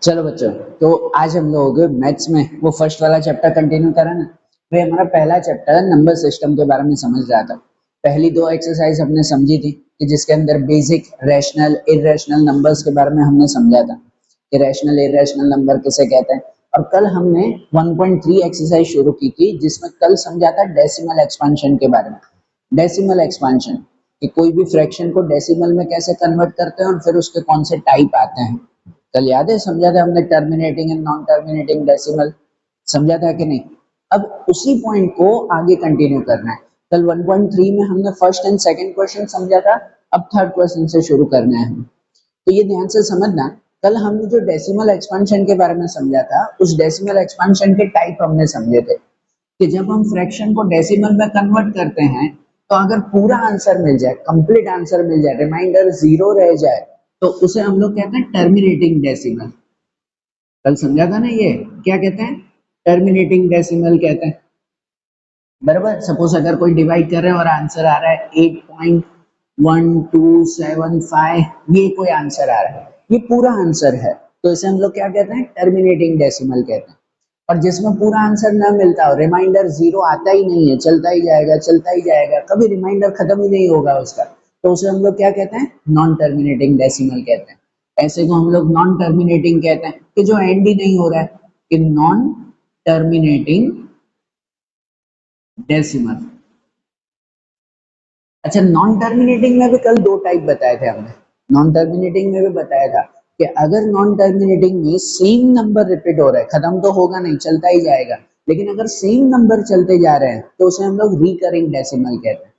चलो बच्चों, तो आज हम लोग मैथ्स में वो फर्स्ट वाला चैप्टर कंटिन्यू करें ना। भाई हमारा पहला चैप्टर नंबर सिस्टम के बारे में समझ रहा था। पहली दो एक्सरसाइज हमने समझी थी कि जिसके अंदर बेसिक रैशनल इरेशनल नंबर्स के बारे में हमने समझा था कि रैशनल इरेशनल नंबर किसे कहते हैं। और कल हमने 1.3 एक्सरसाइज शुरू की थी जिसमें कल समझा था डेसिमल एक्सपेंशन के बारे में। डेसिमल एक्सपेंशन कि कोई भी फ्रैक्शन को डेसिमल में कैसे कन्वर्ट करते हैं और फिर उसके कौन से टाइप आते हैं। कल याद है समझा था हमने terminating and non terminating decimal, समझा था कि नहीं। अब उसी पॉइंट को आगे कंटिन्यू करना है। कल 1.3 में हमने फर्स्ट एंड सेकंड क्वेश्चन समझा था, अब थर्ड क्वेश्चन से शुरू करना है हम। तो ये ध्यान से समझना, कल हमने जो डेसिमल एक्सपेंशन के बारे में समझा था उस डेसिमल एक्सपेंशन के टाइप हमने समझे थे कि जब हम फ्रैक्शन को डेसिमल में कन्वर्ट करते हैं तो अगर पूरा आंसर मिल जाए, कंप्लीट आंसर मिल जाए, रिमाइंडर जीरो रह जाए, तो उसे हम लोग कहते हैं टर्मिनेटिंग डेसिमल। कल समझा था ना, ये क्या कहते हैं, टर्मिनेटिंग डेसिमल कहते हैं। बराबर, सपोज अगर कोई डिवाइड कर रहे हैं और आंसर आ रहा है 8.1275, ये कोई आंसर आ रहा है, ये पूरा आंसर है, तो इसे हम लोग क्या कहते हैं, टर्मिनेटिंग डेसिमल कहते हैं। और जिसमें पूरा आंसर ना मिलता हो, रिमाइंडर जीरो आता ही नहीं है, चलता ही जाएगा चलता ही जाएगा, कभी रिमाइंडर खत्म ही नहीं होगा उसका, तो उसे हम लोग क्या कहते हैं, नॉन टर्मिनेटिंग डेसिमल कहते हैं। ऐसे को हम लोग नॉन टर्मिनेटिंग कहते हैं कि जो एंड ही नहीं हो रहा है, कि नॉन टर्मिनेटिंग डेसिमल। अच्छा, नॉन टर्मिनेटिंग में भी कल दो टाइप बताए थे हमने। नॉन टर्मिनेटिंग में भी बताया था कि अगर नॉन टर्मिनेटिंग में सेम नंबर रिपीट हो रहा है, खत्म तो होगा नहीं, चलता ही जाएगा, लेकिन अगर सेम नंबर चलते जा रहे हैं तो उसे हम लोग रिकरिंग डेसिमल कहते हैं।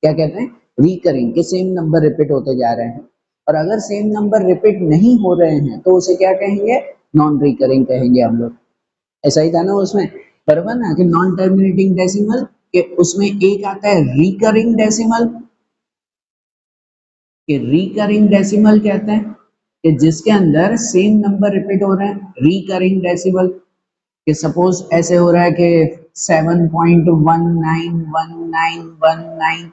क्या कहते हैं, रिकरिंग, कि सेम नंबर रिपीट होते जा रहे हैं। और अगर सेम नंबर रिपीट नहीं हो रहे हैं तो उसे क्या कहेंगे, नॉन रिकरिंग कहेंगे हम लोग। ऐसा ही था ना उसमें, बराबर ना, कि नॉन टर्मिनेटिंग डेसिमल के उसमें एक आता है रिकरिंग डेसिमल, कि रिकरिंग डेसिमल कहते हैं कि जिसके अंदर सेम नंबर रिपीट हो रहे हैं, रिकरिंग डेसिमल। कि सपोज ऐसे हो रहा है कि 7.191919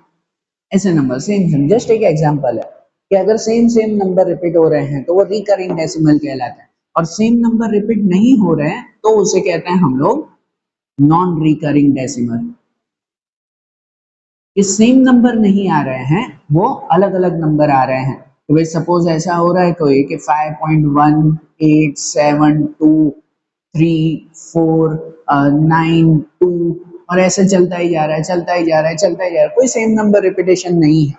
ऐसे नंबर सेम, जस्ट एक एग्जांपल है कि अगर सेम सेम नंबर रिपीट हो रहे हैं तो वो रिकरिंग डेसिमल कहलाता है, और सेम नंबर रिपीट नहीं हो रहे हैं तो उसे कहते हैं हम लोग नॉन रिकरिंग डेसिमल। कि सेम नंबर नहीं आ रहे हैं, वो अलग अलग नंबर आ रहे हैं। तो भाई सपोज ऐसा हो रहा है कोई कि 5.18723492 और ऐसे चलता ही जा रहा है चलता ही जा रहा है चलता ही जा रहा है, कोई सेम नंबर रिपीटेशन नहीं है,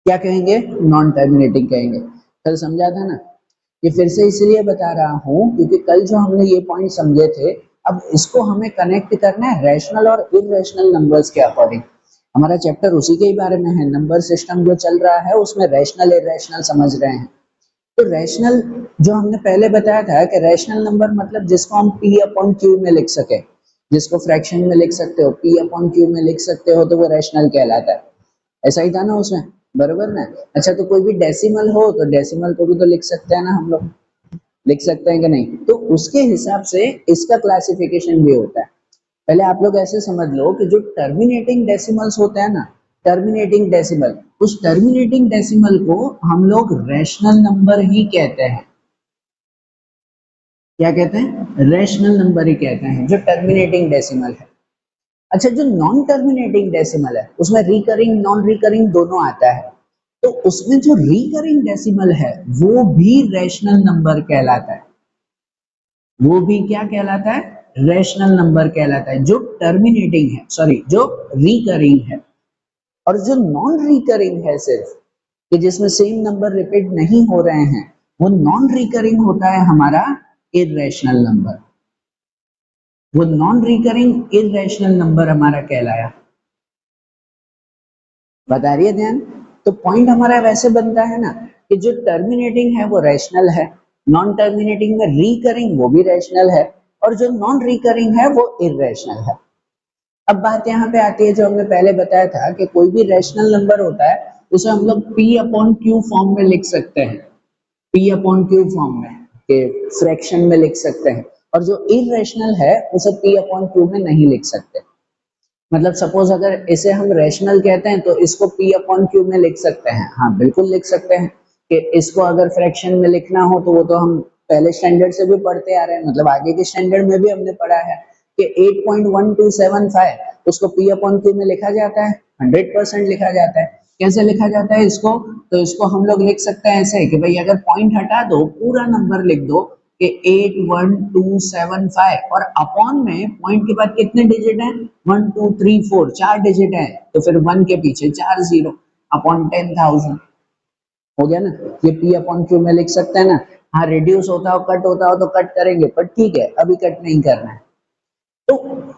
क्या कहेंगे, नॉन टर्मिनेटिंग कहेंगे। कल समझा था ना। ये फिर से इसलिए बता रहा हूँ क्योंकि कल जो हमने ये पॉइंट समझे थे, अब इसको हमें कनेक्ट करना है रैशनल और इरेशनल नंबर्स के अकॉर्डिंग। हमारा चैप्टर उसी के ही बारे में है, नंबर सिस्टम जो चल रहा है उसमें रैशनल इरेशनल समझ रहे हैं। तो रैशनल जो हमने पहले बताया था कि रैशनल नंबर मतलब जिसको हम पी अपॉन क्यू में लिख सके, जिसको फ्रैक्शन में लिख सकते हो, पी अपॉन क्यू में लिख सकते हो, तो वो रैशनल कहलाता है। ऐसा ही था ना उसमें, बरोबर ना। अच्छा, तो कोई भी डेसिमल हो तो डेसिमल को भी तो लिख सकते हैं ना हम लोग, लिख सकते हैं कि नहीं, तो उसके हिसाब से इसका क्लासिफिकेशन भी होता है। पहले आप लोग ऐसे समझ लो कि जो टर्मिनेटिंग डेसिमल्स होते हैं ना, टर्मिनेटिंग डेसिमल, उस टर्मिनेटिंग डेसिमल को हम लोग रैशनल नंबर ही कहते हैं। क्या कहते हैं, रैशनल नंबर ही कहते हैं जो टर्मिनेटिंग डेसिमल है। अच्छा, जो नॉन टर्मिनेटिंग डेसिमल है उसमें रिकरिंग नॉन रिकरिंग दोनों आता है, तो उसमें जो रिकरिंग डेसिमल है वो भी रैशनल नंबर कहलाता है। वो भी क्या कहलाता है, रैशनल नंबर कहलाता है, जो टर्मिनेटिंग है, सॉरी जो रिकरिंग है। और जो नॉन रिकरिंग है, सिर्फ कि जिसमें सेम नंबर रिपीट नहीं हो रहे हैं, वो नॉन रिकरिंग होता है हमारा इरेशनल नंबर। वो नॉन रिकरिंग इरेशनल नंबर हमारा कहलाया। बता रही है ध्यान। तो पॉइंट हमारा वैसे बनता है ना कि जो टर्मिनेटिंग है वो रैशनल है, नॉन टर्मिनेटिंग में रिकरिंग वो भी रैशनल है, और जो नॉन रिकरिंग है वो इरेशनल है। अब बात यहाँ पे आती है जो हमने पहले बताया था कि कोई भी रैशनल नंबर होता है उसे हम लोग P अपॉन क्यू फॉर्म में लिख सकते हैं, P अपॉन क्यू फॉर्म में, के फ्रैक्शन में लिख सकते हैं, और जो इरेशनल है उसे P अपॉन क्यू में नहीं लिख सकते। मतलब सपोज अगर इसे हम रैशनल कहते हैं तो इसको P अपॉन क्यू में लिख सकते हैं, हाँ बिल्कुल लिख सकते हैं। कि इसको अगर फ्रैक्शन में लिखना हो तो वो तो हम पहले स्टैंडर्ड से भी पढ़ते आ रहे हैं, मतलब आगे के स्टैंडर्ड में भी हमने पढ़ा है कि 8.1275 उसको P अपॉन Q में लिखा जाता है, 100% लिखा जाता है। कैसे लिखा जाता है इसको? तो इसको हम लोग लिख सकते हैं ऐसे कि भाई अगर पॉइंट हटा दो, पूरा नंबर लिख दो कि 81275 और अपॉन में पॉइंट के बाद कितने डिजिट हैं? 1 2 3 4, 4 डिजिट है, तो फिर 1 के पीछे 4 जीरो अपॉन 10,000 हो गया ना। ये P अपॉन Q में लिख सकते हैं ना। हाँ, रिड्यूस होता हो, कट होता हो तो कट करेंगे, पर ठीक है अभी कट नहीं करना है। तो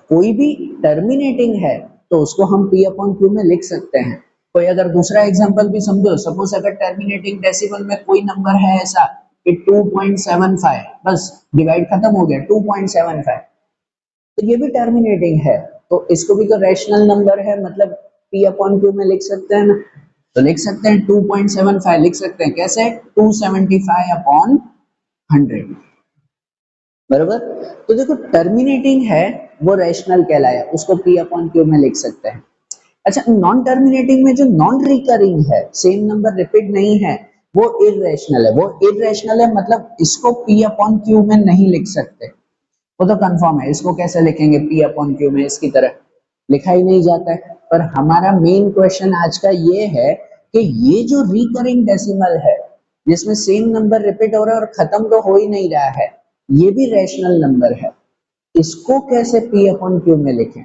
कोई भी टर्मिनेटिंग है तो उसको हम P अपॉन Q में लिख सकते हैं। कोई अगर दूसरा एग्जांपल भी समझो, सपोज अगर टर्मिनेटिंग डेसिमल में कोई नंबर है ऐसा कि 2.75, बस डिवाइड खत्म हो गया 2.75, तो ये भी टर्मिनेटिंग है, तो इसको भी तो रैशनल नंबर है, मतलब P अपॉन Q में लिख सकते हैं ना। तो लिख सकते हैं 2.75 लिख सकते हैं कैसे? 275 अपॉन 100, बराबर। तो देखो टर्मिनेटिंग है वो रैशनल कहलाया, उसको P अपॉन Q में लिख सकते हैं। अच्छा, नॉन टर्मिनेटिंग में जो नॉन रिकरिंग है, सेम नंबर रिपीट नहीं है, वो इररेशनल है। वो इररेशनल है मतलब इसको P अपॉन Q में नहीं लिख सकते, वो तो कंफर्म है। इसको कैसे लिखेंगे P अपॉन Q में? इसकी तरह लिखा ही नहीं जाता है। पर हमारा मेन क्वेश्चन आज का ये है कि ये जो रिकरिंग डेसिमल है जिसमें सेम नंबर रिपीट हो रहा है और खत्म तो हो ही नहीं रहा है, ये भी रैशनल नंबर है, इसको कैसे P अपॉन Q में लिखें?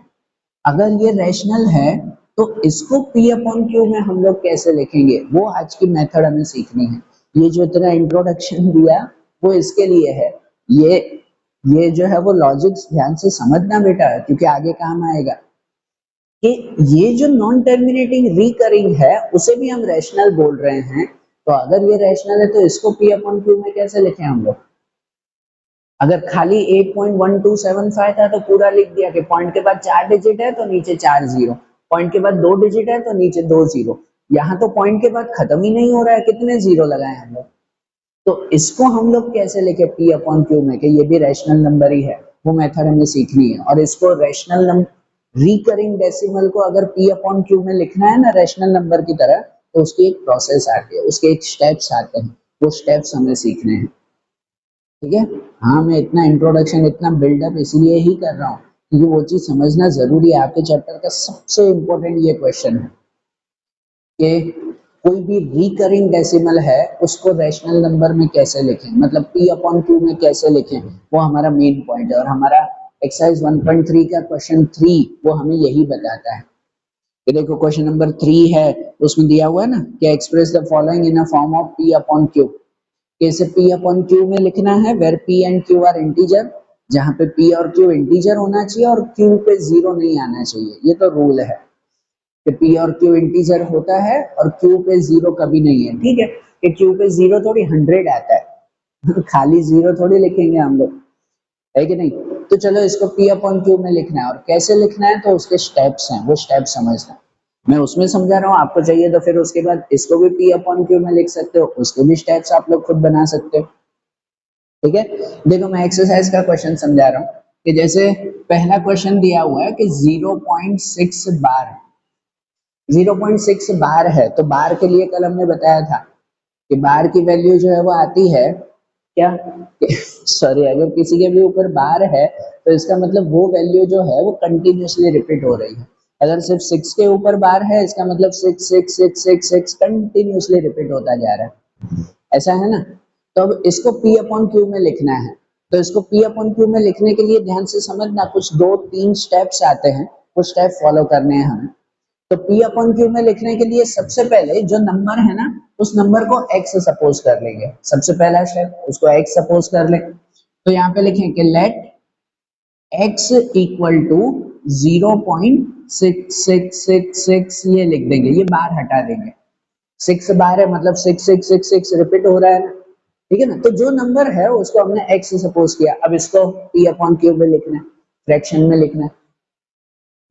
अगर ये रैशनल है तो इसको P अपॉन Q में हम लोग कैसे लिखेंगे, वो आज की मेथड हमें सीखनी है। ये जो इतना इंट्रोडक्शन दिया वो इसके लिए है। ये जो है वो लॉजिक्स ध्यान से समझना बेटा, क्योंकि आगे काम आएगा। कि ये जो नॉन टर्मिनेटिंग रिकरिंग है उसे भी हम रैशनल बोल रहे हैं, तो अगर ये रैशनल है तो इसको P अपॉन Q में कैसे लिखें हम लोग? अगर खाली 8.1275 था तो पूरा लिख दिया कि पॉइंट के बाद 4 डिजिट है तो नीचे 4 जीरो, पॉइंट के बाद 2 डिजिट है तो नीचे 2 जीरो। यहाँ तो पॉइंट के बाद खत्म ही नहीं हो रहा है, कितने जीरो लगाए हम लोग? तो इसको हम लोग कैसे लिखे P अपॉन Q में कि ये भी रैशनल नंबर ही है, वो मेथड हमें सीखनी है। और इसको रैशनल नंबर रिकरिंग डेसिमल को अगर P अपॉन Q में लिखना है ना रैशनल नंबर की तरह, तो उसकी एक प्रोसेस आती है, उसके एक स्टेप्स आते हैं, वो स्टेप्स हमें सीखने हैं। ठीक है। हाँ, मैं इतना इंट्रोडक्शन इतना बिल्डअप इसलिए ही कर रहा हूँ क्योंकि वो चीज समझना जरूरी है। आपके चैप्टर का सबसे इम्पोर्टेंट ये क्वेश्चन है कि कोई भी रिकरिंग डेसिमल है उसको रैशनल नंबर में कैसे लिखें, मतलब P अपॉन Q में कैसे लिखें, वो हमारा मेन पॉइंट है। और हमारा एक्सरसाइज 1.3 का क्वेश्चन 3 वो हमें यही बताता है। ये देखो क्वेश्चन नंबर 3 है, उसमें दिया हुआ है ना कि express the following in a form of P upon Q। कैसे P अपॉन Q में लिखना है? Where P and Q are integer, जहाँ पे P और Q इंटीजर होना चाहिए और Q पे जीरो नहीं आना चाहिए, ये तो रूल है कि P और Q इंटीजर होता है और Q पे जीरो कभी नहीं है। ठीक है, कि Q पे जीरो थोड़ी 100 आता है खाली जीरो थोड़ी लिखेंगे हम लोग, है कि नहीं? तो चलो इसको P अपॉन Q में लिखना है, और कैसे लिखना है तो उसके स्टेप्स हैं, वो स्टेप समझना। मैं उसमें समझा रहा हूँ, आपको चाहिए तो फिर उसके बाद इसको भी P अपॉन Q में लिख सकते हो, उसके भी स्टेप्स आप लोग खुद बना सकते हो। ठीक है, देखो मैं एक्सरसाइज का क्वेश्चन समझा रहा हूँ कि जैसे पहला क्वेश्चन दिया हुआ है कि 0.6 बार, 0.6 बार है, तो बार के लिए कल हमने बताया था कि बार की वैल्यू जो है वो आती है क्या, सॉरी, अगर किसी के भी ऊपर बार है तो इसका मतलब वो वैल्यू जो है वो कंटिन्यूसली रिपीट हो रही है। अगर सिर्फ 6 के ऊपर बार है इसका मतलब 6 6 6 6 6 कंटिन्यूसली रिपीट होता जा रहा है, ऐसा है ना। तो अब इसको P अपॉन Q में लिखना है, तो इसको P अपॉन Q में लिखने के लिए ध्यान से समझना, कुछ 2-3 स्टेप्स आते हैं, कुछ स्टेप फॉलो करने हैं हमें। तो P अपॉन Q में लिखने के लिए सबसे पहले जो नंबर है ना उस नंबर को x सपोज कर लेंगे, सबसे पहला स्टेप उसको x सपोज कर ले। तो यहाँ पे लिखें कि लेट x इक्वल टू 0.6666, ये लिख देंगे, ये बार हटा देंगे, 6 बार है मतलब 6666 रिपीट हो रहा है ना, ठीक है ना। तो जो नंबर है उसको हमने x सपोज किया, अब इसको P अपॉन Q में लिखना है, फ्रैक्शन में लिखना है।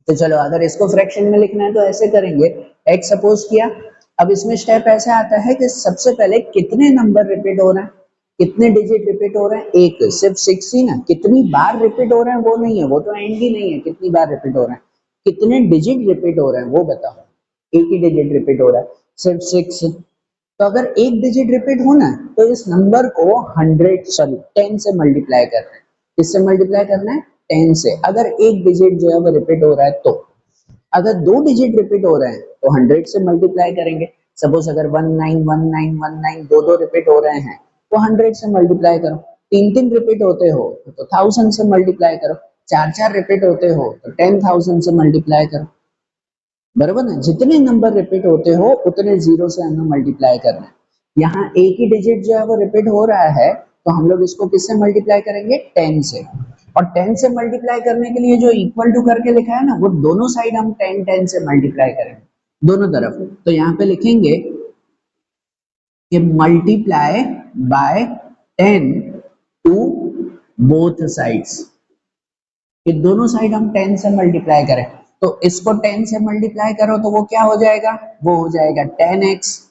तो चलो अगर इसको फ्रैक्शन में लिखना है तो ऐसे करेंगे, x सपोज किया। अब इसमें स्टेप ऐसे आता है कि सबसे पहले कितने नंबर रिपीट हो रहे हैं, कितने डिजिट रिपीट हो रहे हैं, एक, सिर्फ 6 ही ना, कितनी बार रिपीट हो रहे हैं वो नहीं है, वो तो एंड ही नहीं है, कितनी बार रिपीट हो रहे हैं, कितने डिजिट रिपीट हो रहे हैं वो बताओ। एक ही डिजिट रिपीट हो रहा है, सिर्फ 6, तो अगर एक डिजिट रिपीट हो ना तो इस नंबर को 10 से मल्टीप्लाई करना है। किससे मल्टीप्लाई करना है? 10 से। अगर एक डिजिट जो है वो रिपीट हो रहा है तो, अगर दो डिजिट रिपीट हो रहे हैं तो 100 से मल्टीप्लाई करेंगे। सपोज अगर 191919 दो दो रिपीट हो रहे हैं तो 100 से मल्टीप्लाई करो। तीन तीन रिपीट होते हो तो 1000 से मल्टीप्लाई करो। चार चार रिपीट होते हो तो 10,000 से मल्टीप्लाई करो। बराबर ना? जितने नंबर रिपीट होते हो उतने जीरो से हमें मल्टीप्लाई करना है। यहाँ एक ही डिजिट जो है वो रिपीट हो रहा है तो हम लोग इसको किससे मल्टीप्लाई करेंगे? 10 से। और 10 से मल्टीप्लाई करने के लिए जो इक्वल टू करके लिखा है ना, वो दोनों साइड हम 10 10 से मल्टीप्लाई करेंगे, दोनों तरफ। तो यहाँ पे लिखेंगे कि multiply by 10 to both sides, कि दोनों साइड हम 10 से मल्टीप्लाई करें। तो इसको 10 से मल्टीप्लाई करो तो वो क्या हो जाएगा? वो हो जाएगा 10x।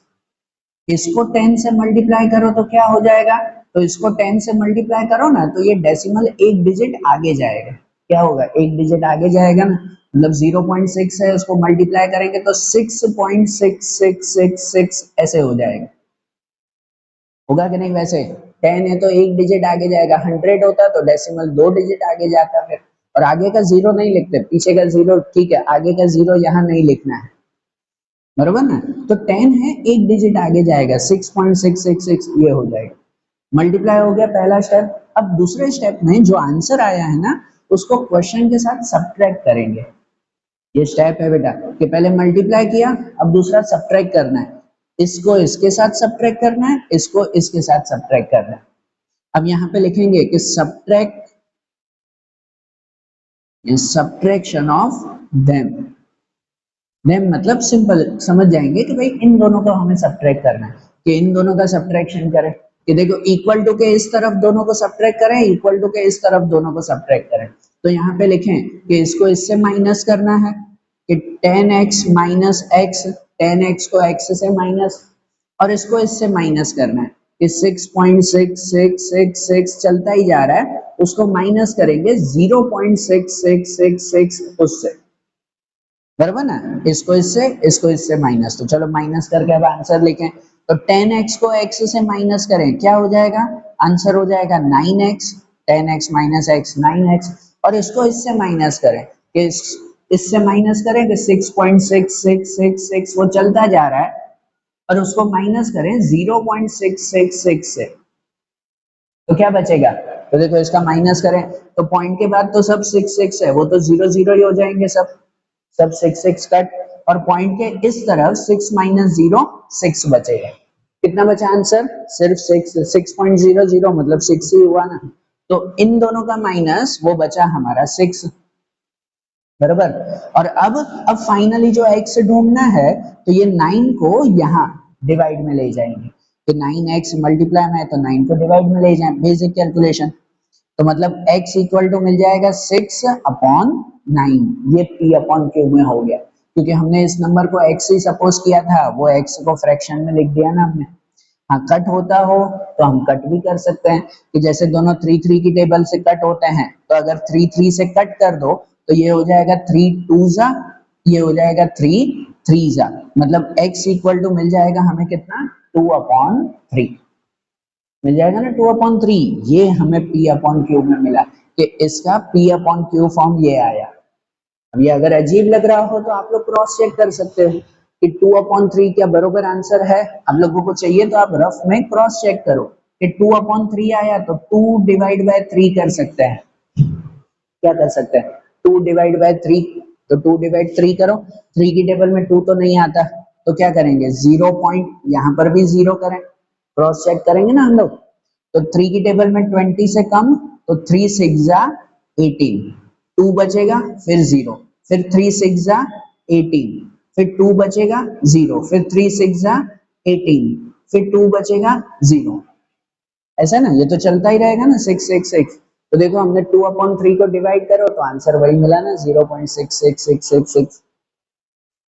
इसको 10 से मल्टीप्लाई करो तो क्या हो जाएगा? तो इसको 10 से मल्टीप्लाई करो ना तो ये डेसिमल एक डिजिट आगे जाएगा। क्या होगा? एक डिजिट आगे जाएगा ना, मतलब 0.6 है, उसको मल्टीप्लाई करेंगे तो 6.6666 ऐसे हो जाएगा। होगा कि नहीं? वैसे 10 है तो एक डिजिट आगे जाएगा, 100 होता तो डेसिमल दो डिजिट आगे जाता फिर। और आगे का जीरो नहीं लिखते, पीछे का जीरो ठीक है, आगे का जीरो यहाँ नहीं लिखना है। बरोबर ना? तो 10 है, एक डिजिट आगे जाएगा, 6.666 ये हो जाएगा। मल्टीप्लाई हो गया पहला स्टेप। अब दूसरे स्टेप में जो आंसर आया है ना उसको क्वेश्चन के साथ सब्ट्रैक्ट करेंगे। ये स्टेप है बेटा कि पहले मल्टीप्लाई किया, अब दूसरा सब्ट्रैक्ट करना है। इसको इसके साथ सब्ट्रैक्ट करना है, इसको इसके साथ सब्ट्रैक्ट करना है। अब यहाँ पे लिखेंगे कि सब्ट्रैक्शन ऑफ देम। देम मतलब सिंपल समझ जाएंगे कि भाई इन दोनों को हमें सब्ट्रैक्ट करना है, कि इन दोनों का सब्ट्रैक्शन करें। कि देखो इक्वल टू के इस तरफ दोनों को सब्ट्रैक्ट करें, इक्वल टू के इस तरफ दोनों को सब्ट्रैक्ट करें। तो यहाँ पे लिखें कि इसको इससे माइनस करना है कि 10x माइनस x, 10x को x से माइनस, और इसको इससे माइनस करना है कि 6.6666 चलता ही जा रहा है, उसको माइनस करेंगे 0.6666 उससे। बराबर ना? इसको इससे माइनस। तो चलो माइनस करके अब आंसर लिखें। तो 10x को x से माइनस करें, क्या हो जाएगा? आंसर हो जाएगा 9x। 10x minus x 9x। और इसको इससे माइनस करें कि इससे माइनस करें कि 6.6666 वो चलता जा रहा है, और उसको माइनस करें 0.666 से, तो क्या बचेगा? तो देखो इसका माइनस करें तो पॉइंट के बाद तो सब 6 है, वो तो 0 0 ही हो जाएंगे सब 6 कट, और पॉइंट के इस तरफ 6 माइनस 0 6 बचेगा। कितना बचा आंसर? सिर्फ 6.00, मतलब 6 ही हुआ ना। तो इन दोनों का माइनस वो बचा हमारा 6। बराबर? और अब फाइनली जो x ढूंढना है तो ये 9 को यहाँ डिवाइड में ले जाएंगे, कि 9x मल्टीप्लाई में है तो 9 को डिवाइड में ले जाए, बेसिक कैलकुलेशन। तो मतलब x इक्वल टू मिल जाएगा 6/9, ये p अपॉन q में हो गया, क्योंकि हमने इस नंबर को x ही सपोज किया था, वो x को फ्रैक्शन में लिख दिया ना हमने। हाँ, कट होता हो तो हम कट भी कर सकते हैं, कि जैसे दोनों 3 3 की टेबल से कट होते हैं, तो अगर 3 3 से कट कर दो तो ये हो जाएगा 3 2 जा, ये हो जाएगा 3 3 जा, मतलब x इक्वल टू मिल जाएगा हमें कितना? 2/3 मिल जाएगा ना, 2/3। ये हमें p अपॉन क्यू में मिला, कि इसका p अपॉन क्यू फॉर्म ये आया। अब ये अगर अजीब लग रहा हो तो आप लोग क्रॉस चेक कर सकते हो कि 2/3 क्या बरोबर आंसर है। आप लोगों को चाहिए तो आप रफ में क्रॉस चेक करो कि 2/3 आया तो 2 डिवाइड बाय 3 कर सकते हैं। क्या कर सकते हैं? 2 डिवाइड बाय 3, तो 2 डिवाइड 3 करो, 3 की टेबल में 2 तो नहीं आता, तो क्या करेंगे? 0 पॉइंट, यहाँ पर भी 0 करें, क्रॉस चेक करेंगे ना हम लोग। तो 3 की टेबल में 20 से कम, तो 3 6 जा 18, 2 बचेगा फिर 0, फिर 3 6 जा 18, फिर 2 बचेगा 0, फिर 3 6 जा 18, फिर 2 बचेगा 0। ऐसा ना, ये तो चलता ही रहेगा ना 666। तो देखो हमने 2/3 को डिवाइड करो तो आंसर वही मिला ना, 0.66666।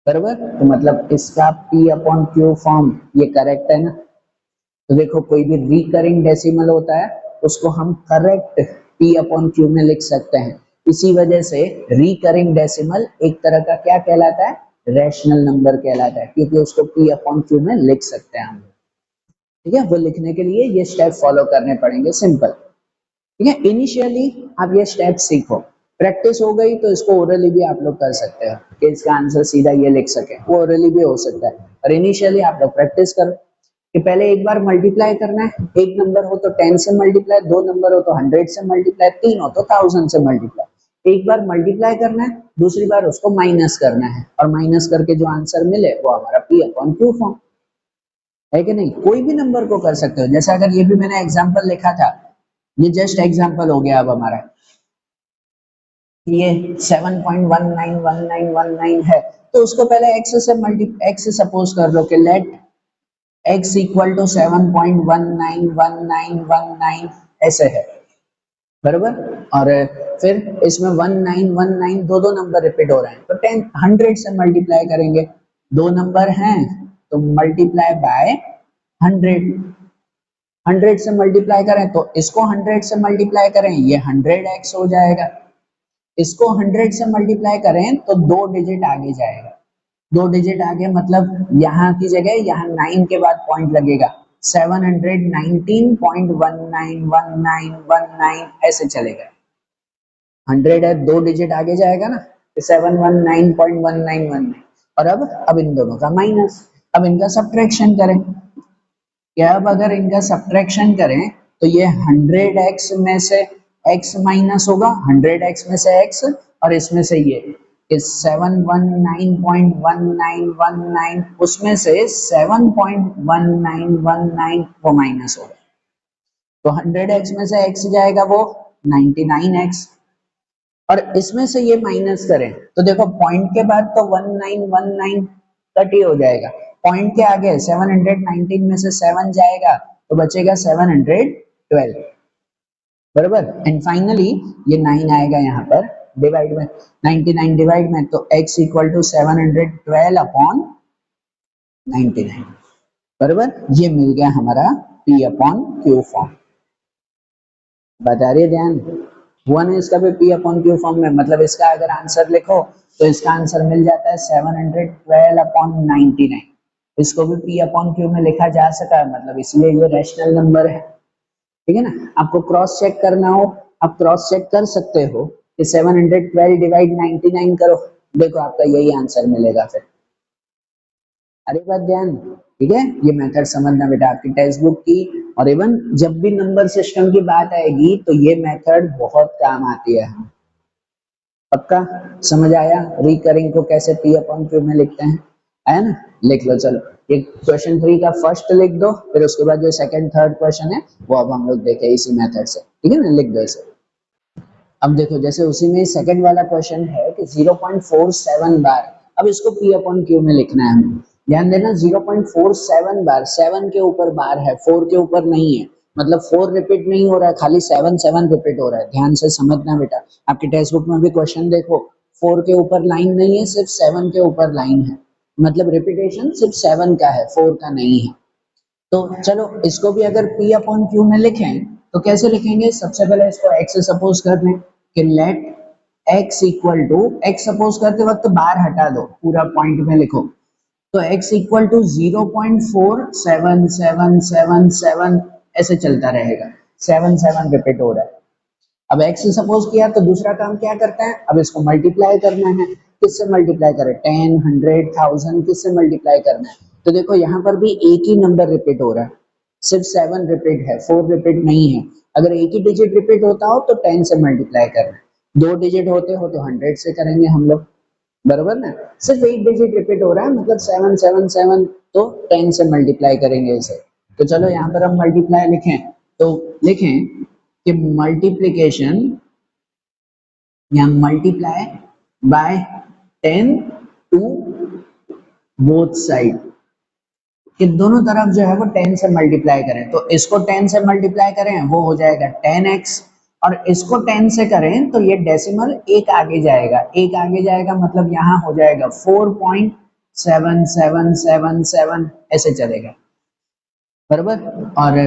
बराबर? तो मतलब इसका p अपॉन क्यू फॉर्म ये करेक्ट है ना। तो देखो कोई भी रिकरिंग डेसिमल होता है उसको हम करेक्ट p अपॉन क्यू में लिख सकते हैं। इसी वजह से रिकरिंग डेसिमल एक तरह का क्या कहलाता है? रैशनल नंबर कहलाता है, क्योंकि उसको p अपॉन क्यू में लिख सकते हैं हम। ठीक है, वो लिखने के लिए ये स्टेप फॉलो करने पड़ेंगे, सिंपल। ठीक है, इनिशियली आप ये स्टेप सीखो, प्रैक्टिस हो गई तो इसको ओरली भी आप लोग कर सकते हो कि इसका आंसर सीधा ये लिख सके, वो ओरली भी हो सकता है, और इनिशियली आप लोग प्रैक्टिस करो कि पहले एक बार मल्टीप्लाई करना है, एक नंबर हो तो 10 से मल्टीप्लाई, दो नंबर हो तो 100 से मल्टीप्लाई, तीन हो तो 1000 से मल्टीप्लाई। एक बार मल्टीप्लाई करना है, दूसरी बार उसको माइनस करना है, और माइनस करके जो आंसर मिले वो हमारा पी अपॉन क्यू फॉर्म है कि नहीं। कोई भी नंबर को कर सकते हो, जैसे अगर ये भी मैंने एग्जांपल लिखा था, ये जस्ट एग्जांपल हो गया अब हमारा, ये 7.191919 है, तो उसको पहले x सपोज कर लो कि लेट x इक्वल टू 7.191919 ऐसे है, बराबर। और फिर इसमें 1919 दो दो नंबर रिपीट हो रहे हैं, तो 10 100 से मल्टीप्लाई करेंगे, दो नंबर हैं तो मल्टीप्लाई बाय 100, 100 से मल्टीप्लाई करें तो इसको 100 से मल्टीप्लाई करें, ये 100x हो जाएगा, इसको 100 से मल्टीप्लाई करें तो दो डिजिट आगे जाएगा, दो डिजिट आगे मतलब यहाँ की जगह यहाँ 9 के बाद पॉइंट लगेगा, 719.191919 ऐसे चलेगा, 100 है दो डिजिट आगे जाएगा ना, 719.1919। और अब इन दोनों का माइनस, अब इनका सब्ट्रैक्शन करें, क्या अब अगर इनका सब्ट्रैक्शन करें तो ये 100x में से x माइनस होगा, 100x में से x, और इसमें से ये 719.1919 उसमें से 7.1919 वो माइनस होगा, तो 100x में से x जाएगा वो 99x, और इसमें से ये माइनस करें तो देखो पॉइंट के बाद तो 1919 कट ही हो जाएगा, पॉइंट के आगे 719 में से 7 जाएगा तो बचेगा 712, बराबर। एंड फाइनली ये 9 आएगा यहाँ पर डिवाइड में, 99 डिवाइड में, तो x इक्वल टू 712 अपॉन 99, बराबर। ये मिल गया हमारा p अपॉन क्यू फॉर्म, बता रही है ध्यान, हुआ ना इसका भी p अपॉन क्यू फॉर्म में, मतलब इसका अगर आंसर लिखो तो इसका आंसर मिल जाता है 712 अपॉन 99, इसको भी p अपॉन क्यू में लिखा जा सका है, मतलब इसलिए ये रैशनल नंबर है, ठीक है ना। आपको क्रॉस चेक करना हो, आप क्रॉस चेक कर सकते हो कि 712 डिवाइड 99 करो, देखो आपका यही आंसर मिलेगा फिर, अरे बात ध्यान, ठीक है। ये मेथड समझना बेटा आपकी टेक्स्ट बुक की, और इवन जब भी नंबर सिस्टम की बात आएगी तो ये मेथड बहुत काम आती है, पक्का समझ आया। रिकरिंग को कैसे पी अपॉन क्यू में लिखते हैं, आया ना, लिख लो। चलो ये क्वेश्चन 3 का फर्स्ट लिख दो, फिर उसके बाद जो सेकंड थर्ड क्वेश्चन है वो अब हम लोग देखें इसी मेथड से, ठीक है ना, लिख दो इसे। अब देखो जैसे उसी में सेकंड वाला क्वेश्चन है कि 0.47 बार, अब इसको p अपॉन क्यू में लिखना है हमें, ध्यान देना 0.47 बार, 7 के ऊपर बार है, 4 के ऊपर नहीं है, मतलब 4 रिपीट नहीं हो रहा है, खाली 7 7 रिपीट हो रहा है, ध्यान से समझना बेटा, आपके टेक्स्ट बुक में भी क्वेश्चन देखो 4 के ऊपर लाइन नहीं है, सिर्फ 7 के ऊपर लाइन है, मतलब रिपीटेशन सिर्फ 7 का है, 4 का नहीं है। तो चलो इसको भी अगर p अपॉन क्यू में लिखें तो कैसे लिखेंगे, सबसे पहले इसको x सपोज कर लें कि let x equal to, x suppose करते वक्त बार हटा दो, पूरा पॉइंट में लिखो, तो x इक्वल टू 0.477777 ऐसे चलता रहेगा, 7 7 रिपीट हो रहा है। अब x सपोज किया तो दूसरा काम क्या करता है, अब इसको मल्टीप्लाई करना है, किससे मल्टीप्लाई करें, 10 100 1000 किससे मल्टीप्लाई करना है, तो देखो यहाँ पर भी एक ही नंबर रिपीट हो रहा है, सिर्फ 7 रिपीट है, 4 रिपीट नहीं है, अगर एक ही डिजिट रिपीट होता हो तो 10 से मल्टीप्लाई करना है, दो डिजिट होते हो तो 100 से करेंगे हम लोग, बराबर ना। सिर्फ एक डिजिट रिपीट हो रहा है मतलब 7 7 7, तो 10 से मल्टीप्लाई करेंगे इसे, तो चलो यहाँ पर हम मल्टीप्लाई लिखें, तो लिखें कि मल्टीप्लीकेशन या multiply by 10 to both side, कि दोनों तरफ जो है वो 10 से मल्टीप्लाई करें, तो इसको 10 से मल्टीप्लाई करें वो हो जाएगा 10x, और इसको 10 से करें तो ये डेसिमल एक आगे जाएगा, एक आगे जाएगा मतलब यहाँ हो जाएगा 4.7777 ऐसे चलेगा, बराबर। और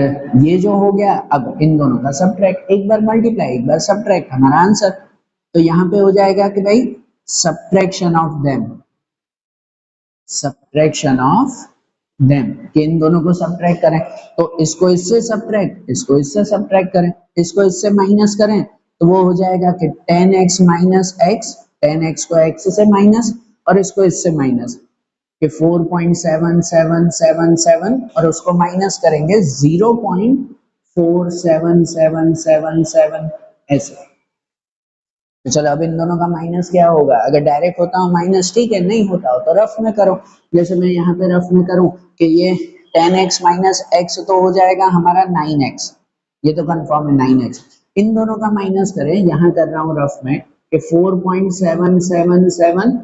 ये जो हो गया, अब इन दोनों का सब्ट्रैक्ट, एक बार मल्टीप्लाई एक बार सब्ट्रैक्ट, हमारा आंसर, तो यहाँ पे हो जाएगा कि भाई subtraction of them, subtraction of them कि इन दोनों को सब्ट्रैक्ट करें, तो इसको इससे सब्ट्रैक्ट, इसको इससे सब्ट्रैक्ट करें, इसको इससे माइनस करें, तो वो हो जाएगा कि 10x माइनस एक्स, 10x को x से माइनस और इसको इससे माइनस कि 4.7777 और उसको माइनस करेंगे 0.47777 ऐसे। तो चलो अब इन दोनों का माइनस क्या होगा, अगर डायरेक्ट होता हो माइनस ठीक है, नहीं होता हो तो रफ में करो। जैसे मैं यहाँ पे रफ में करूँ कि ये 10x माइनस एक्स तो हो जाएगा हमारा 9x, ये तो कंफर्म है 9x। इन दोनों का माइनस करें, यहाँ कर रहा हूँ रफ में कि 4.777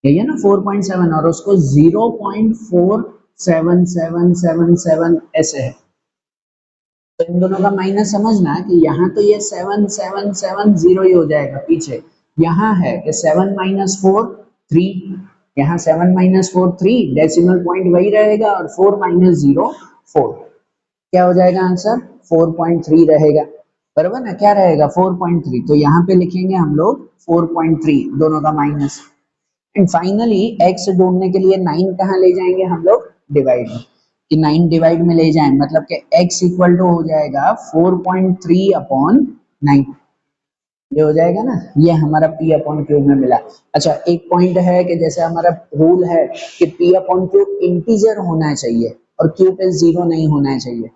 यही है ना 4.7 और उसको 0.47777 ऐसे है। तो इन दोनों का माइनस समझना कि यहाँ तो ये 7770 ही हो जाएगा पीछे, यहाँ है कि 7 माइनस 4 3, यहाँ 7 माइनस 4 3, डेसिमल पॉइंट वही रहेगा और 4 माइनस 0 4, क्या हो जाएगा आंसर 4.3 रहेगा, बराबर ना, क्या रहेगा 4.3, तो यहाँ पे लिखेंगे हम लोग 4.3 दोनों का माइनस। एंड फाइनली x ढूंढने के लिए 9 कहाँ ले जाएंगे हम लोग, डिवाइड में, कि 9 डिवाइड में ले जाएं, मतलब कि x इक्वल टू हो जाएगा 4.3 अपॉन 9, ये हो जाएगा ना, ये हमारा p अपॉन क्यू में मिला। अच्छा एक पॉइंट है कि जैसे हमारा रूल है कि p अपॉन क्यू इंटीजर होना चाहिए और q पे 0 नहीं होना चाहिए,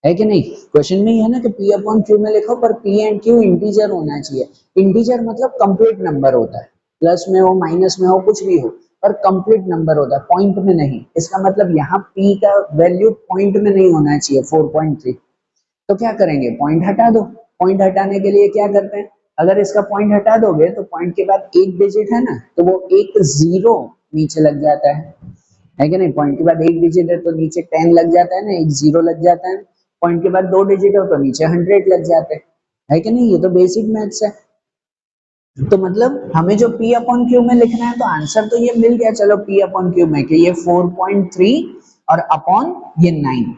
है कि नहीं, क्वेश्चन में ही है ना कि p अपॉन क्यू में लिखो पर p एंड q इंटीजर होना चाहिए। इंटीजर मतलब कंप्लीट नंबर होता है, प्लस में हो माइनस में हो कुछ भी हो, पर कंप्लीट नंबर होता है, पॉइंट में नहीं। इसका मतलब यहाँ p का वैल्यू पॉइंट में नहीं होना चाहिए 4.3, तो क्या करेंगे पॉइंट हटा दो। पॉइंट हटाने के लिए क्या करते हैं, अगर इसका पॉइंट हटा दोगे तो पॉइंट के बाद एक डिजिट है ना, तो वो एक जीरो नीचे लग जाता है कि नहीं, पॉइंट के बाद एक डिजिट है तो नीचे 10 लग जाता है ना, एक जीरो लग जाता है, पॉइंट के बाद दो डिजिट हो तो नीचे 100 लग जाते हैं, है कि नहीं, ये तो बेसिक मैथ्स है। तो मतलब हमें जो p अपॉन क्यू में लिखना है तो आंसर तो ये मिल गया, चलो p अपॉन क्यू में कि ये 4.3 और अपॉन ये 9,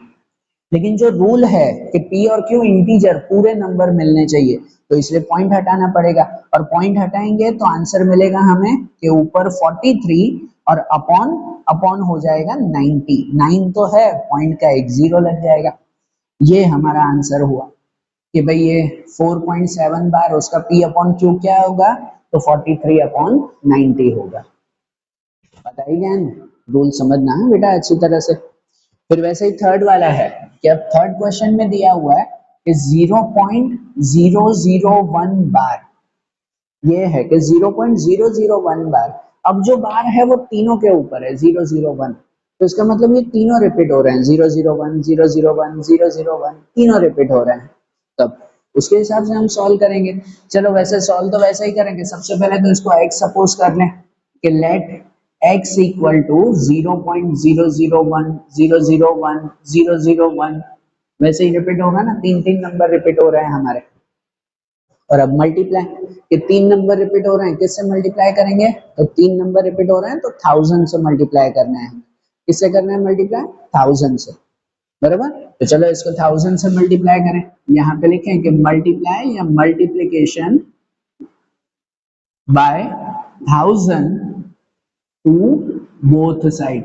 लेकिन जो रूल है कि p और q इंटीजर पूरे नंबर मिलने चाहिए, तो इसलिए पॉइंट हटाना पड़ेगा, और पॉइंट हटाएंगे तो आंसर मिलेगा हमें कि ऊपर 43 और अपॉन अपॉन हो जाएगा 90, 9 तो है, पॉइंट का एक जीरो लग जाएगा, ये हमारा आंसर हुआ कि भाई ये 4.7 बार उसका p अपॉन क्यू क्या होगा, तो 43 अपॉन 90 होगा। बताइए ज्ञान, रूल समझना है बेटा अच्छी तरह से। फिर वैसे ही थर्ड वाला है कि अब थर्ड क्वेश्चन में दिया हुआ है कि 0.001 बार, ये है कि 0.001 बार, अब जो बार है वो तीनों के ऊपर है 001, तो इसका मतलब ये तीनों रिपीट हो रहे हैं 001 001 001, तीनों रिपीट हो रहे हैं, तब उसके हिसाब से हम सॉल्व करेंगे। चलो वैसे सॉल्व तो वैसे ही करेंगे, सबसे पहले तो इसको x सपोज कर लें कि लेट x इक्वल टू 0.001 वैसे ही रिपीट होगा ना, तीन तीन नंबर रिपीट हो रहे हैं हमारे, और अब मल्टीप्लाई, कि तीन नंबर रिपीट हो रहे हैं, किससे मल्टीप्लाई करेंगे, तो तीन नंबर रिपीट हो रहे हैं तो 1000 से मल्टीप्लाई करना है, किससे करना है मल्टीप्लाई, 1000 से, बराबर। तो चलो इसको 1000 से मल्टीप्लाई करें, यहाँ पे लिखें कि मल्टीप्लाई या multiplication by 1000 to both side,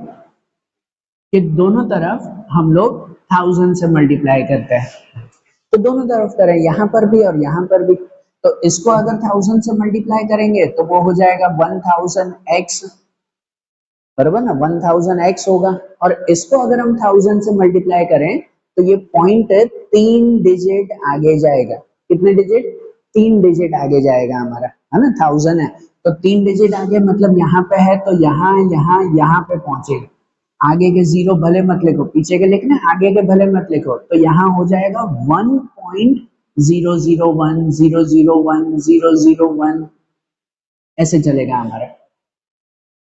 कि दोनों तरफ हम लोग 1000 से मल्टीप्लाई करते हैं, तो दोनों तरफ करें, यहाँ पर भी और यहाँ पर भी, तो इसको अगर 1000 से मल्टीप्लाई करेंगे तो वो हो जाएगा 1000x, बराबर ना, 1000x होगा, और इसको अगर हम 1000 से मल्टीप्लाई करें तो ये पॉइंट 3 डिजिट आगे जाएगा, कितने डिजिट, 3 डिजिट आगे जाएगा हमारा, है ना, 1000 है तो 3 डिजिट आगे, मतलब यहाँ पे है तो यहाँ यहाँ यहाँ पे पहुंचेगा, आगे के जीरो भले मत लिखो, पीछे के लिखना, आगे के भले मत लिखो, तो यहाँ हो जाएगा 1.001 ऐसे चलेगा हमारा,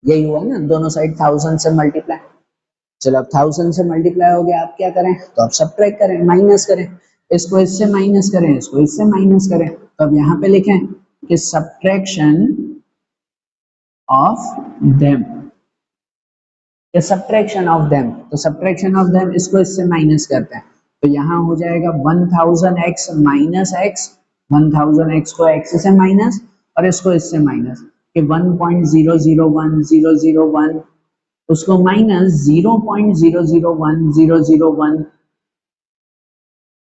यही हुआ ना, दोनों साइड 1000 से मल्टीप्लाई। चलो अब 1000 से मल्टीप्लाई हो गया, आप क्या करें, तो अब सब्ट्रैक्ट करें, माइनस करें, इसको इससे माइनस करें, इसको इससे माइनस करें, तो अब यहाँ पे लिखें कि subtraction of them, subtraction of them, तो सब्ट्रैक्शन ऑफ देम इसको इससे माइनस करते हैं, तो यहाँ हो जाएगा 1000x माइनस x, 1000x को x से माइनस और इसको इससे माइनस, कि 1.001001, उसको माइनस 0.001001,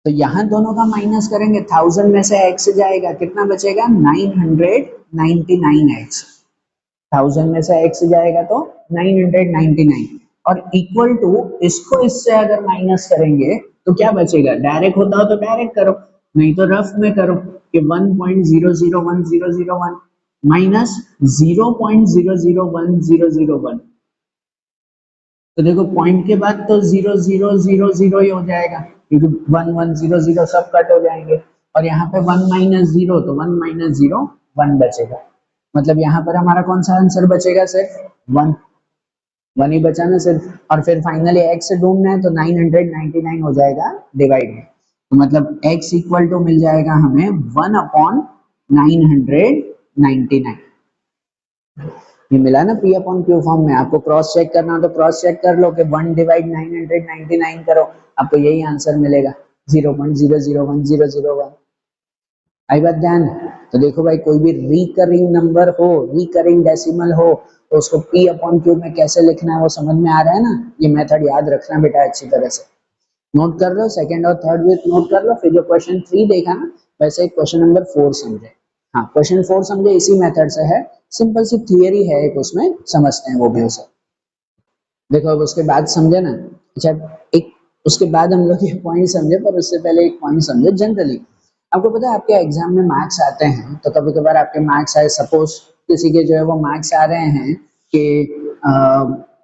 तो यहाँ दोनों का माइनस करेंगे, 1000 में से x जाएगा, कितना बचेगा 999x, 1000 में से x जाएगा तो 999, और इक्वल टू इसको इससे अगर माइनस करेंगे तो क्या बचेगा, डायरेक्ट होता हो तो डायरेक्ट करो, नहीं तो रफ में करो कि 1.001001 माइनस 0.001001, तो देखो पॉइंट के बाद तो 0000 ही हो जाएगा, क्योंकि 1100 सब कट हो जाएंगे, और यहाँ पे 1 माइनस 0 तो 1 माइनस 0 1 बचेगा, मतलब यहाँ पर हमारा कौन सा आंसर बचेगा, सिर्फ 1 1 ही बचा ना सिर्फ, और फिर फाइनली x से ढूंढना है तो 999 हो जाएगा डिवाइड में, तो मतलब x इक्वल टू मिल जाएगा हमें 1/999, ये मिला ना p अपॉन क्यू फॉर्म में। आपको क्रॉस चेक करना हो तो क्रॉस चेक कर लो कि 1/999 करो, आपको यही आंसर मिलेगा 0.001001। आई बात ध्यान, तो देखो भाई कोई भी रिकरिंग नंबर हो, रिकरिंग डेसिमल हो, तो उसको p अपॉन क्यू में कैसे लिखना है वो समझ में आ रहा है ना, ये मेथड याद रखना बेटा अच्छी तरह से, नोट कर लो, सेकंड और थर्ड भी नोट कर लो, फिर जो क्वेश्चन 3 देखा ना वैसे क्वेश्चन नंबर 4 समझे, हाँ क्वेश्चन 4 समझे इसी मेथड से है, सिंपल सी थियरी है एक, उसमें समझते हैं वो भी उसे, देखो अब उसके बाद समझे ना, अच्छा एक उसके बाद हम लोग ये पॉइंट समझे, पर उससे पहले एक पॉइंट समझे, जनरली आपको पता है आपके एग्जाम में मार्क्स आते हैं, तो कभी कभार आपके मार्क्स आए, सपोज किसी के जो है वो मार्क्स आ रहे हैं कि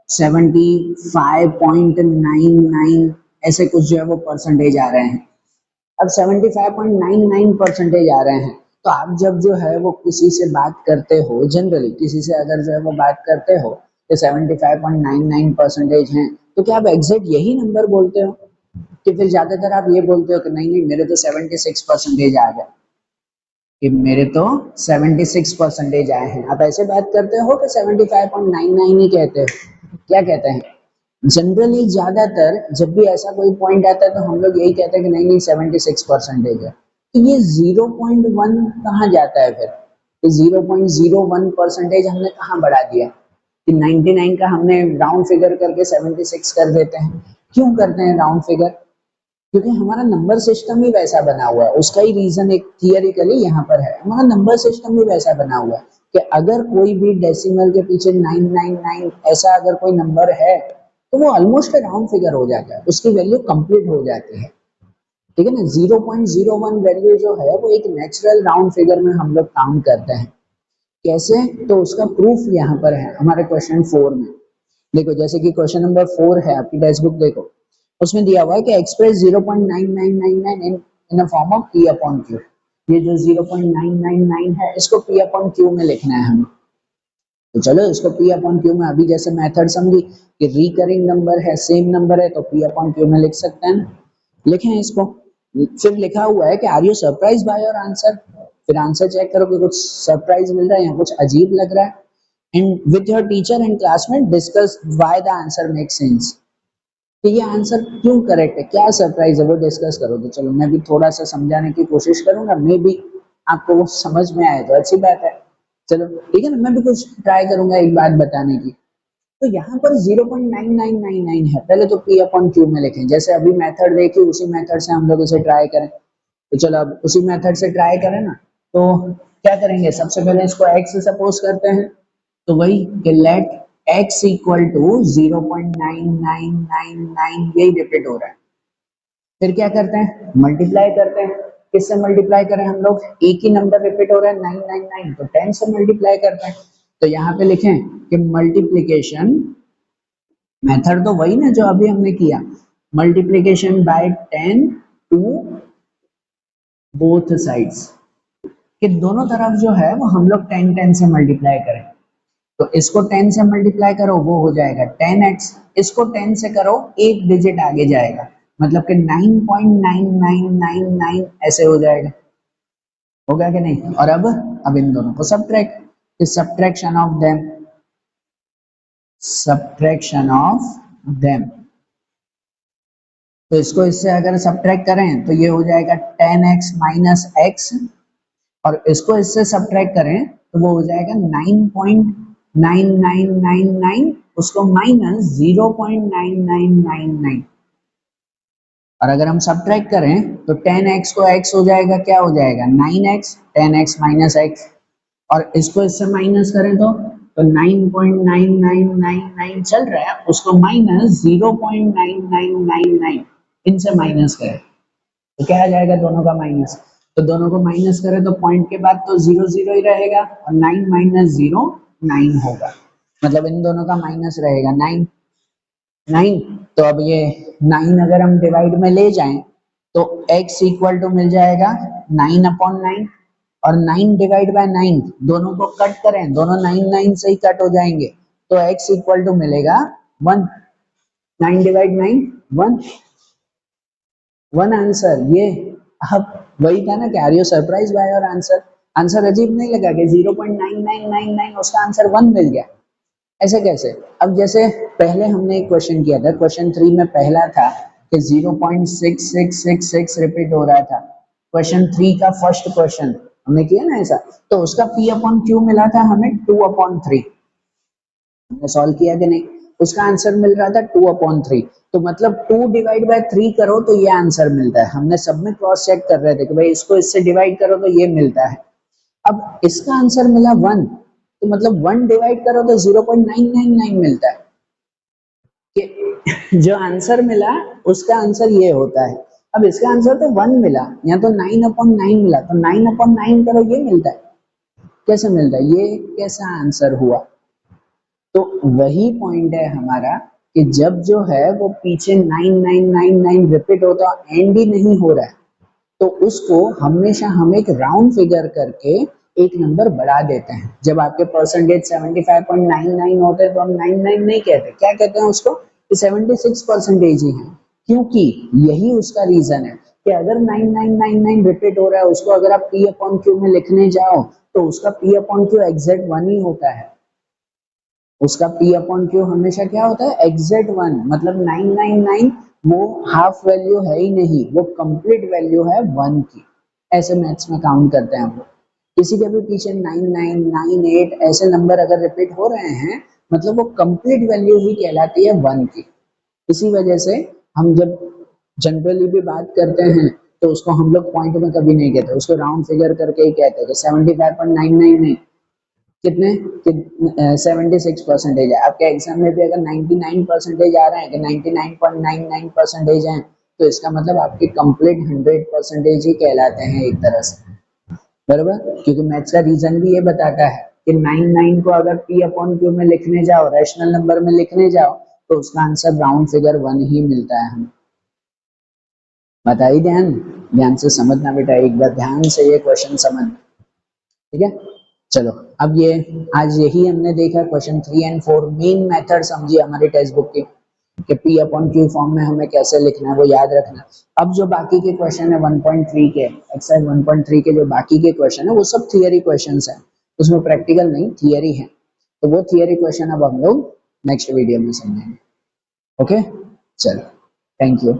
75.99 ऐसे कुछ जो है वो परसेंटेज आ रहे हैं, अब 75.99 परसेंटेज आ रहे हैं, तो आप जब जो है वो किसी से बात करते हो, जनरली किसी से अगर जो है वो बात करते हो कि 75.99 परसेंटेज हैं, तो क्या आप एग्जैक्ट यही नंबर बोलते हो, कि फिर ज्यादातर आप ये बोलते हो कि नहीं नहीं मेरे तो 76 परसेंटेज आ गए, कि मेरे तो 76 परसेंटेज आए हैं, आप ऐसे बात करते हो कि 75.99 ही कहते हो, क्या कहते हैं, जनरली ज्यादातर जब भी ऐसा कोई पॉइंट आता है तो हम लोग यही कहते हैं कि नहीं नहीं 76 परसेंटेज है, तो ये 0.1 कहाँ जाता है फिर, तो 0.01 परसेंटेज हमने कहाँ बढ़ा दिया, कि 99 का हमने राउंड फिगर करके 76 कर देते हैं, क्यों करते हैं राउंड फिगर, क्योंकि हमारा नंबर सिस्टम ही वैसा बना हुआ है, उसका ही रीजन एक थियरिकली यहाँ पर है, हमारा नंबर सिस्टम ही वैसा बना हुआ है कि अगर कोई भी डेसिमल के पीछे 999 ऐसा अगर कोई नंबर है तो वो ऑलमोस्ट राउंड फिगर हो जाता है, उसकी वैल्यू कंप्लीट हो जाती है, ठीक है ना, 0.01 वैल्यू जो है वो एक नेचुरल राउंड फिगर में हम लोग काउंट करते हैं, कैसे, तो उसका प्रूफ यहाँ पर है हमारे क्वेश्चन 4 में, देखो जैसे कि क्वेश्चन नंबर 4 है आपकी टेक्स्ट बुक, देखो उसमें दिया हुआ है कि express 0.9999 in a form of p upon q, ये जो 0.999 है इसको p अपॉन q में लिखना है हमें, तो चलो इसको p अपॉन q में अभी जैसे मेथड समझी कि रिकरिंग नंबर है, सेम नंबर है, तो p अपॉन q में लिख सकते हैं, लिखें इसको, फिर लिखा हुआ है कि are you surprise by your answer, फिर आंसर चेक करो कि कुछ सरप्राइज मिल रहा है या कुछ अजीब लग रहा है, and with your teacher and classmate discuss why the answer make sense, तो ये आंसर क्यों करेक्ट है, क्या सरप्राइज है वो डिस्कस करो, तो चलो मैं भी थोड़ा सा समझाने की कोशिश करूंगा, मे भी आपको वो समझ में आए तो अच्छी बात है, चलो ठीक है ना, मैं भी कुछ ट्राई करूंगा एक बात बताने की, तो यहाँ पर 0.9999 है, पहले तो p अपॉन q में लिखें, जैसे अभी मेथड देखी उसी मेथड से हम लोग इसे ट्राई करें, तो चलो अब उसी मेथड से ट्राई करें ना, तो क्या करेंगे, सबसे पहले इसको x सपोज करते हैं, तो वही कि लेट x इक्वल टू 0.9999 यही रिपीट हो रहा है, फिर क्या करते हैं मल्टीप्लाई करते हैं, किससे मल्टीप्लाई करें हम लोग, एक ही नंबर रिपीट हो रहा है 999, तो 10 से मल्टीप्लाई करते हैं, तो यहाँ पे लिखें कि मल्टीप्लीकेशन, मेथड तो वही ना जो अभी हमने किया, multiplication by 10 to both sides, कि दोनों तरफ जो है वो हम लोग 10 से मल्टीप्लाई करें, तो इसको 10 से मल्टीप्लाई करो वो हो जाएगा 10x, इसको 10 से करो एक डिजिट आगे जाएगा, मतलब कि 9.9999 ऐसे हो जाएगा, हो गया कि नहीं, और अब इन दोनों को subtract, subtraction of them, subtraction of them, तो इसको इससे अगर सब्ट्रैक्ट करें तो ये हो जाएगा 10x माइनस x, और इसको इससे सब्ट्रैक्ट करें तो वो हो जाएगा 9.9999, उसको माइनस 0.9999, और अगर हम सब्ट्रैक्ट करें तो 10x को x हो जाएगा, क्या हो जाएगा 9x, 10x माइनस x, और इसको इससे माइनस करें तो 9.9999 चल रहा है, उसको माइनस 0.9999 इनसे माइनस करें तो क्या आ जाएगा, दोनों का माइनस। तो दोनों को माइनस करें तो पॉइंट के बाद तो 0 0 ही रहेगा, और 9 माइनस 0 9 होगा, मतलब इन दोनों का माइनस रहेगा 9 9। तो अब ये 9 अगर हम डिवाइड में ले जाएं तो x इक्वल टू मिल जाएगा 9/9, और 9 डिवाइड बाय 9 दोनों को कट करें, दोनों 9 9 से ही कट हो जाएंगे, तो x इक्वल टू मिलेगा 1। 9 डिवाइड 9 1 1 आंसर ये। अब वही था ना कि are you surprise by your answer, answer अजीब नहीं लगा कि 0.9999 उसका आंसर 1 मिल गया, ऐसे कैसे। अब जैसे पहले हमने एक क्वेश्चन किया था, क्वेश्चन 3 में पहला था कि 0.6666 रिपीट हो रहा था, क्वेश्चन 3 का फर्स्ट क्वेश्चन हमने किया ना ऐसा, तो उसका p/q मिला था हमें 2/3, हमने सॉल्व किया कि नहीं, उसका आंसर मिल रहा था 2/3, तो मतलब 2 डिवाइड बाय 3 करो तो ये आंसर मिलता है। हमने सब में क्रॉस चेक कर रहे थे कि भाई इसको इससे डिवाइड करो तो ये मिलता है। अब इसका आंसर मिला 1, तो मतलब 1 डिवाइड करो तो 0.999 मिलता है, कि जो आंसर मिला उसका आंसर ये होता है। अब इसका आंसर तो 1 मिला, यहाँ तो 9/9 मिला, तो 9/9 करो ये मिलता है, कैसे मिलता है, ये कैसा आंसर हुआ। तो वही पॉइंट है हमारा कि जब जो है वो पीछे 9999 रिपीट होता एंड ही नहीं हो रहा है, तो उसको हमेशा हम एक राउंड फिगर करके एक नंबर बढ़ा देते हैं। जब आपके परसेंटेज 75.99 होते हैं तो हम 99 नहीं कहते, क्या कहते हैं उसको, कि 76% ही है, क्योंकि यही उसका रीजन है कि अगर 9999 रिपीट हो रहा है उसको अगर आप p/q में लिखने जाओ तो उसका p/q एग्जैक्ट 1 ही होता है, उसका p/q हमेशा क्या होता है, एग्जैक्ट 1, मतलब 999 वो हाफ वैल्यू है ही नहीं, वो कंप्लीट वैल्यू है 1 की। ऐसे मैथ्स में काउंट करते हैं हम लोग। किसी के भी पीछे 9998 ऐसे नंबर अगर रिपीट हो रहे हैं मतलब वो कंप्लीट वैल्यू ही कहलाती है 1 की। इसी वजह से हम जब जनरली भी बात करते हैं तो उसको हम लोग पॉइंट में कभी नहीं कहते, उसको राउंड फिगर करके ही कहते हैं। 75.99 नहीं, कितने 76% है। आपके एग्जाम में भी अगर 99% आ रहे हैं कि 99.99% है, तो इसका मतलब आपके कंप्लीट 100% ही कहलाते हैं एक तरह से, बराबर। क्योंकि मैथ्स का रीजन भी ये बताता है कि 99 को अगर p/q में लिखने जाओ, रैशनल नंबर में लिखने जाओ, तो उसका आंसर राउंड फिगर 1 ही मिलता है हमें। बताइए, ध्यान ध्यान से समझना बेटा, एक बार ध्यान से ये क्वेश्चन समझ, ठीक है। चलो अब ये आज यही हमने देखा, क्वेश्चन 3 एंड 4 मेन मेथड समझिए हमारी टेक्स्ट बुक की, कि p/q फॉर्म में हमें कैसे लिखना है वो याद रखना। अब जो बाकी के क्वेश्चन है 1.3 के, एक्सरसाइज 1.3 के जो बाकी के क्वेश्चन है वो सब थियरी क्वेश्चंस हैं, उसमें प्रैक्टिकल नहीं थियरी है, तो वो थियरी क्वेश्चन अब हम लोग नेक्स्ट वीडियो में समझेंगे। ओके, चलो, थैंक यू।